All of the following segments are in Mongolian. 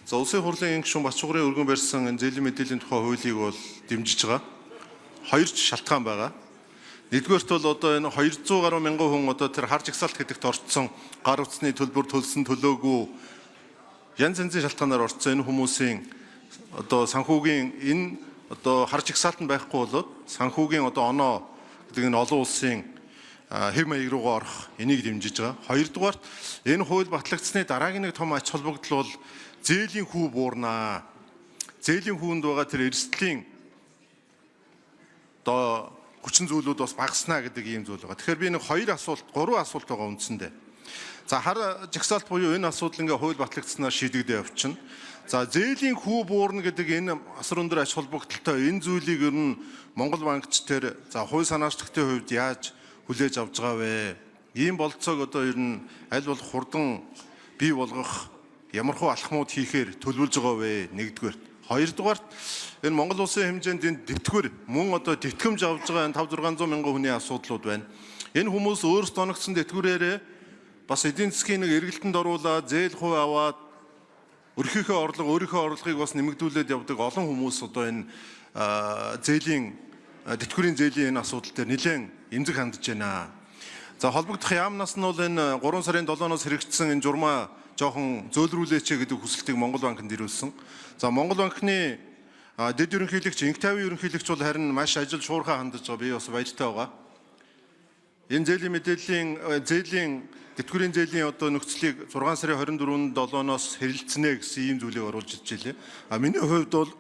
За улсын хурлын гишүүн Бачугрын өргөн барьсан зээлийн мэдээллийн тухай хуулийг бол дэмжиж байгаа. Хоёр шалтгаан байгаа. Нэгдүгээрт бол одоо энэ 200 гаруй мянган хүн одоо тэр хар жагсаалт гэдэгт орцсон гар утасны төлбөр төлсөн төлөөгүй янз янзын шалтгаанаар орцсон энэ хүмүүсийн одоо санхүүгийн энэ одоо хар жагсаалт нь байхгүй болоод санхүүгийн одоо оноо гэдэг энэ олон улсын хэв маяг руугаа орох энийг дэмжиж байгаа. Хоёрдугаарт энэ хууль батлагдсны дараагийн нэг том ач холбогдол бол зээлийн хүү буурнаа. Зээлийн хүүнд байгаа тэр эрсдлийн одоо хүчин зүйлүүд бас багаснаа гэдэг ийм зүйл байгаа. Тэгэхээр би нэг гурван асуулт байгаа үндсэндээ. За хар жагсаалт буюу энэ асуудал ингээ хууль батлагдсанаар шийдэгдээ явчихна. За зээлийн хүү буурна гэдэг энэ асар өндөр ач холбогдолтой энэ зүйлийг ер нь Монгол банкч тэр за хууль санаачлагчдын хувьд яаж хүлээж авч байгаа вэ? Ийм болцоог одоо ер нь аль болох хурдан бий болгох ямархуу алхмууд хийхээр төлөвлөж байгаа вэ? Нэгдүгээр. Хоёрдугаарт энэ Монгол улсын хэмжээнд энэ тэтгэвэр мөн одоо тэтгэмж авж байгаа энэ 5-600 мянган хүний асуудлууд байна. Энэ хүмүүс өөрсдөө оногдсон тэтгэврээрээ бас эдийн засгийн нэг эргэлтэнд оруулаад зээл хувь аваад өөрийнхөө орлогыг бас нэмэгдүүлээд явдаг олон хүмүүс одоо энэ зээлийн тэтгэврийн зээлийн энэ асуудал дээр нэлээд эмзэг хандж байна. За холбогдох яамнаас нь бол энэ 3 сарын 7-оос хэрэгжсэн энэ журмаа жоохон зөөлрүүлээч гэдэг хүсэлтийг Монгол банкнд ирүүлсэн. За Монгол банкны дэд ерөнхийлөгч, инх тавийн ерөнхийлөгч бол харин маш ажил шуурхай хандаж байгаа. Би бас баяртай байгаа. Энэ зээлийн тэтгэврийн зээлийн одоо нөхцөлийг 6 сарын 24-нд 7-оос хэрэлцэнэ гэсэн ийм зүйлийг оруулж ирж байлээ. Миний хувьд бол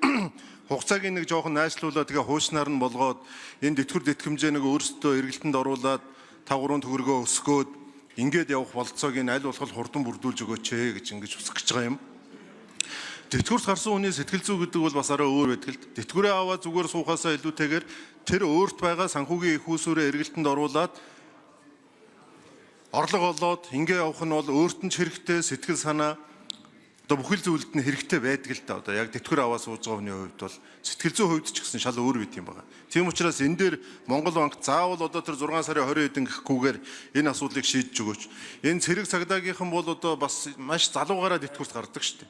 хугацааг нэг жоохон найшлуулаад тэгээ хуучнаар нь болгоод энэ тэтгэвэр тэтгэмжээ нэг өөрсдөө эргэлтэнд оруулаад 5-3 төгрөгөө өсгөөд ингээд явах болцоог энэ аль болох хурдан бүрдүүлж өгөөч гэж ингэж хүсэж байгаа юм. Тэтгэврт гарсан хүний сэтгэл зүй гэдэг бол бас арай өөр байдаг л. Тэтгэврээ аваад зүгээр суухаасаа илүүтэйгээр тэр өөрт байгаа санхүүгийн их усүрээ эргэлтэнд оруулаад орлого олоод ингээ явах нь бол өөрт нь ч хэрэгтэй, сэтгэл санаа одоо бүхэл зүйлд нь хэрэгтэй байдаг л да. Одоо яг тэтгэвэр аваад сууж байгаа хүний хувьд бол сэтгэл зүйн хувьд ч гэсэн шал өөр байт юм байна. Тийм учраас энэ дээр Монгол банк заавал одоо тэр 6 сарын 20-нд гэхгүйгээр энэ асуудлыг шийдэж өгөөч. Энэ цэрэг цагдаагийнхан бол одоо бас маш залуугаараа тэтгэврт гардаг шүү дээ.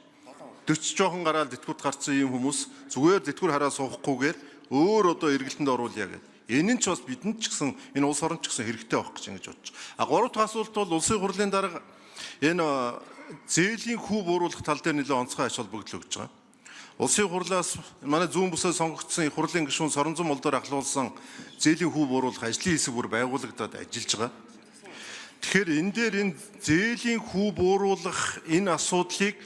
40 жоохон гараад тэтгэврт гарсан ийм хүмүүс зүгээр тэтгэвэр хараа суухгүйгээр өөр одоо эргэлтэнд оруулъя гэдэг. Энэ нь ч бас бидэнд ч гэсэн энэ улс оронд ч гэсэн хэрэгтэй байх гэж ингэж бодож байгаа. Гурав дахь асуулт бол улсын хурлын дарга энэ зээлийн хүү бууруулах тал дээр нэлээд онцгой ач холбогдол өгж байгаа. Улсын хурлаас манай зүүн бүсээс сонгогдсон их хурлын гишүүн Соронзон Молдоор ахлуулсан зээлийн хүү бууруулах ажлын хэсэг бүр байгуулагдаад ажиллаж байгаа. Тэгэхээр энэ дээр энэ зээлийн хүү бууруулах энэ асуудлыг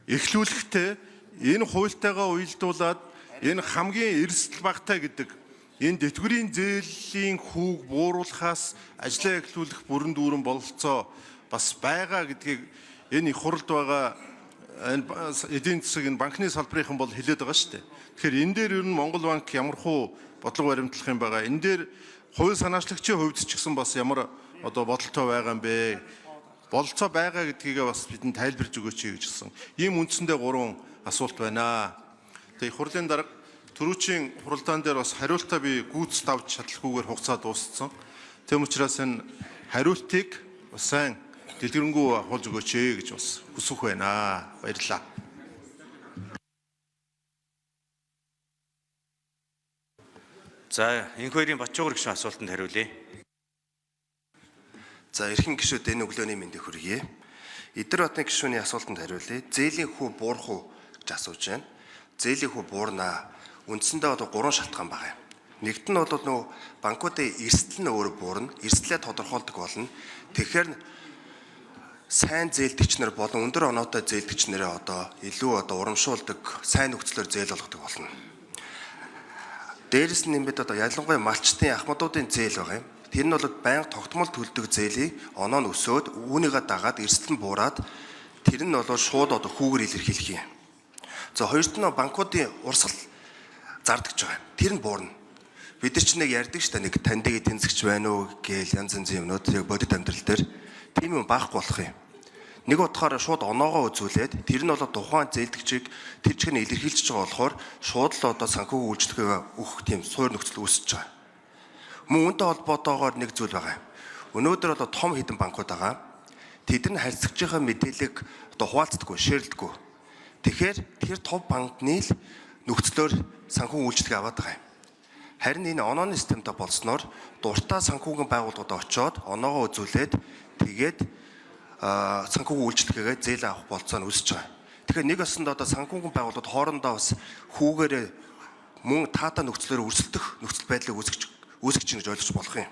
эхлүүлэхдээ энэ хуультайгаа уялдуулаад энэ хамгийн эрсдэл багтай гэдэг энэ тэтгэврийн зээлийн хүүг бууруулахаас ажлаа эхлүүлэх бүрэн дүүрэн бололцоо бас байгаа гэдгийг энэ их хурлд байгаа энэ эдийн засаг энэ банкны салбарынхан бол хэлээд байгаа шүү дээ. Тэгэхээр энэ дээр ер нь Монгол банк ямархуу бодлого баримтлах юм байгаа. Энэ дээр хууль санаачлагчийн хувьд ч гэсэн бас ямар одоо бодолтой байгаа юм бэ? Бололцоо байгаа гэдгийг бас бидэнд тайлбарж өгөөч гэж хэлсэн. Ийм үндсэндээ 3 асуулт байна. Тэгээ их хурлын дарга түрүүчийн хуралдаан дээр бас хариултаа би гүйцэд авч чадлаггүйгээр хугацаа дууссан. Тэм учраас энэ хариултыг сайн дэлгэрэнгүй хуулж өгөөч гэж бас хүсэх байна. Баярлалаа. За энх хоёрын Бачугар гишүүн асуултанд хариулъя. За эрхэм гишүүд энэ өглөөний мэндийг хүргье. Идэр хотын гишүүний асуултанд хариулъя. Зээлийн хүү буурах уу гэж асууж байна. Зээлийн хүү буурнаа. Үндсэндээ одоо 3 шалтгаан байгаа юм. Нэгт нь бол нөгөө банкуудын эрсдэл нь өөрөө буурна. Эрсдлээ тодорхойлдог болно. Тэгэхээр сайн зээлдэгч нар болон өндөр оноотой зээлдэгч нараа одоо илүү одоо урамшуулдаг, сайн нөхцлөөр зээл болгодог болно. Дээрээс нь нэмээд одоо ялангуяа малчтын ахмадуудын зээл байгаа юм. Тэр нь бол байнга тогтмол төлдөг зээлийг оноо нь өсөөд үүнийгээ дагаад эрсдэл нь буураад тэр нь бол шууд одоо хүүгээр илэрхийлэх юм. За хоёрт нь банкуудын урсгал зардагч байгаа. Тэр нь буурна. Бид нар ч нэг ярьдаг шүү дээ, нэг тандыг тэнцэгч байна уу гээл янз янзын юмнууд яг бодит амьдрал дээр тийм юм байхгүй болох юм. Нэг утгаараа шууд оноогоо үзүүлээд тэр нь бол тухайн зээлдэгчийг тэр чигээр илэрхийлж байгаа болохоор шууд л одоо санхүү үйлчлэгээ өгөх тийм суур нөхцөл үүсэж байгаа. Мөн үүнтэй холбоотойгоор нэг зүйл байгаа. Өнөөдөр бол том хэдэн банкуд байгаа. Тэд нар харьцагчийнхаа мэдээллийг одоо хуваалцдаггүй, шеэрлдэггүй. Тэгэхээр тэр тов банкны л нөхцлөөр санхүү үйлчлэг аваад байгаа юм. Харин энэ онооны системтэй болсноор дуртай санхүүгийн байгууллагад очиод оноогоо үзүүлээд тэгээд санхүүгийн үйлчлэгээ зээл авах болцоо нь үүсэж байгаа. Тэгэхээр нэг осонд одоо санхүүгийн байгууллагууд хоорондоо бас хүүгээрээ мөн таатай нөхцлөөр өрсөлдөх нөхцөл байдлыг үүсгэж чинь гэж ойлгож болох юм.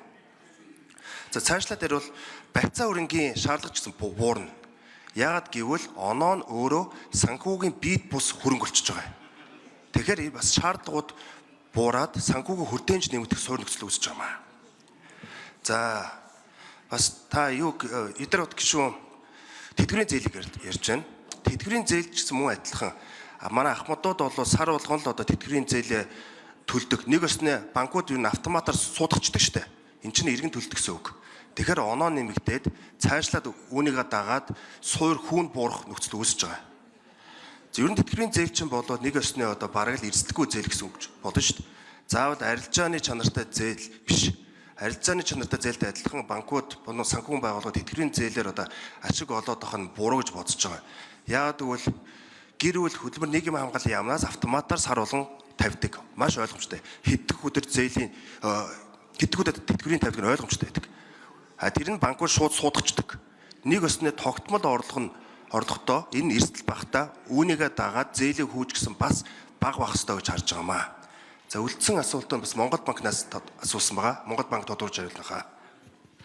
За цаашлаа дээр бол барьцаа өрөнгийн шаардлага гэсэн буурна. Яагаад гэвэл оноо нь өөрөө санхүүгийн бие бус хөрөнгө болчихж байгаа юм. Тэгэхээр бас шаардлагууд буураад санхүүгийн хүртээмж нэмэгдэх суурь нөхцөл үүсэж байгаа юм. За бас та юу эдгээр бот гişүүн тэтгэврийн зээлийг ярьж байна. Тэтгэврийн зээл ч гэсэн мөн адилхан. Манай ахмадууд бол сар болгон л одоо тэтгэврийн зээлээ төлдөг. Нэг өснө банкуд юу н автоматар суудагчдаг штэ. Энд чинь иргэн төлдөг гэсэн үг. Тэгэхээр оноо нэмэгдээд цаашлаад үүнийгээ дагаад суур хүүн буурах нөхцөл үүсэж байгаа. Ер нь тэтгэврийн зээл чинь болоод нэг өснө одоо бараг л эрсдэлгүй зээл гэсэн үг болно шүү дээ. Заавал арилжааны чанартай зээл биш. Арилжааны чанартай зээлтэй адилхан банкуд болон санхүүгийн байгууллагууд тэтгэврийн зээлээр одоо ашиг олоод авах нь буруу гэж бодож байгаа. Яагаад гэвэл гэр бүл хөдөлмөр нийгмийн хамгааллын яамнаас автоматар сар болгон тавьдаг. Маш ойлгомжтой. Хэдэн өдөр зээлийн хэдэн өдөр тэтгэврийн тавьдаг нь ойлгомжтой байдаг. Тэр нь банкуд шууд суудагчдаг. Нэг өснө тогтмол орлоготой энэ эрсдэл багтаа үүнийгээ дагаад зээлийг хүүжгсэн бас бага бах ёстой гэж харж байгаамаа. За үлдсэн асуултанд бас Монгол банкнаас асуусан байгаа. Монгол банк тодорхойлж хариулнахаа.